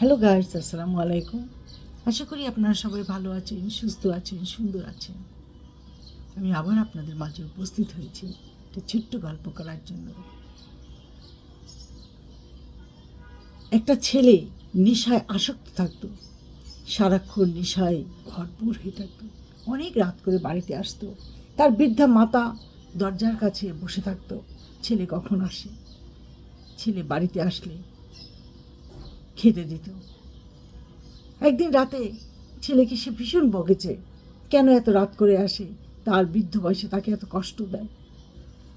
Hello guys, আসসালামু আলাইকুম। আশা করি আপনারা সবাই ভালো আছেন, সুস্থ আছেন, সুন্দর আছেন। আমি আবার আপনাদের মাঝে উপস্থিত হয়েছি একটা ছোট্ট গল্প করার জন্য। একটা ছেলে নেশায় আসক্ত থাকতো, সারাক্ষণ নেশায় ভরপুর হয়ে থাকতো। অনেক রাত করে বাড়িতে আসতো। তার বৃদ্ধা মাতা দরজার কাছে বসে থাকতো, ছেলে কখন আসে। ছেলে বাড়িতে আসলে খেতে দিত। একদিন রাতে ছেলেকে সে ভীষণ বকেছে, কেন এত রাত করে আসে, তার বৃদ্ধ বয়সে তাকে এত কষ্ট দেয়।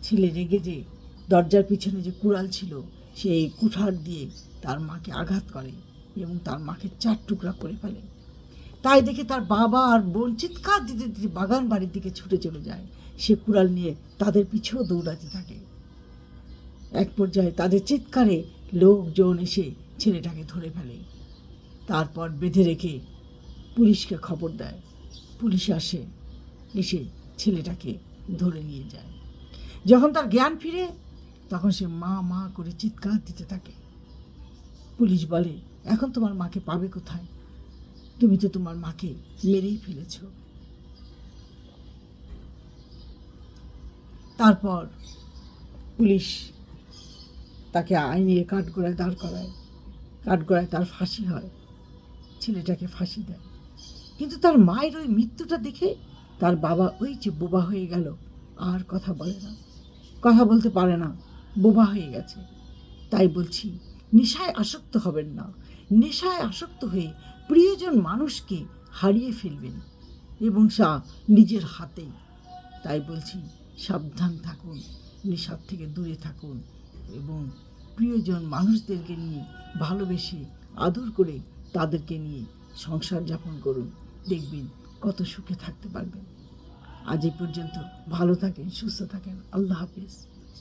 ছেলে রেগে যে দরজার পিছনে যে কুড়াল ছিল সেই কুঠার দিয়ে তার মাকে আঘাত করে এবং তার মাকে 4 টুকরা করে ফেলে। তাই দেখে তার বাবা আর বোন চিৎকার দিতে দিতে বাগান বাড়ির দিকে ছুটে চলে যায়। সে কুড়াল নিয়ে তাদের পিছেও দৌড়াতে থাকে। এক পর্যায়ে তাদের চিৎকারে লোকজন এসে ছেলেটাকে ধরে ফেলে। তারপর বেঁধে রেখে পুলিশকে খবর দেয়। পুলিশ আসে, এসে ছেলেটাকে ধরে নিয়ে যায়। যখন তার জ্ঞান ফিরে তখন সে মা মা করে চিৎকার দিতে থাকে। পুলিশ বলে, এখন তোমার মাকে পাবে কোথায়? তুমি তো তোমার মাকে মেরেই ফেলেছ। তারপর পুলিশ তাকে আইনের কাঠগড়ায় দাঁড় করায়। কাঠগড়ায় তার ফাঁসি হয়। ছেলেটাকে ফাঁসি দেয়। কিন্তু তার মায়ের ওই মৃত্যুটা দেখে তার বাবা ওই যে বোবা হয়ে গেল, আর কথা বলে না, কথা বলতে পারে না, বোবা হয়ে গেছে। তাই বলছি, নেশায় আসক্ত হবেন না। নেশায় আসক্ত হয়ে প্রিয়জন মানুষকে হারিয়ে ফেলবেন এবং নিজের হাতেই। তাই বলছি, সাবধান থাকুন, নেশার থেকে দূরে থাকুন এবং প্রিয়জন মানুষদেরকে নিয়ে ভালোবেসে আদর করে তাদেরকে নিয়ে সংসার যাপন করুন। দেখবেন কত সুখে থাকতে পারবেন। আজ এই পর্যন্ত। ভালো থাকেন, সুস্থ থাকেন। আল্লাহ হাফেজ।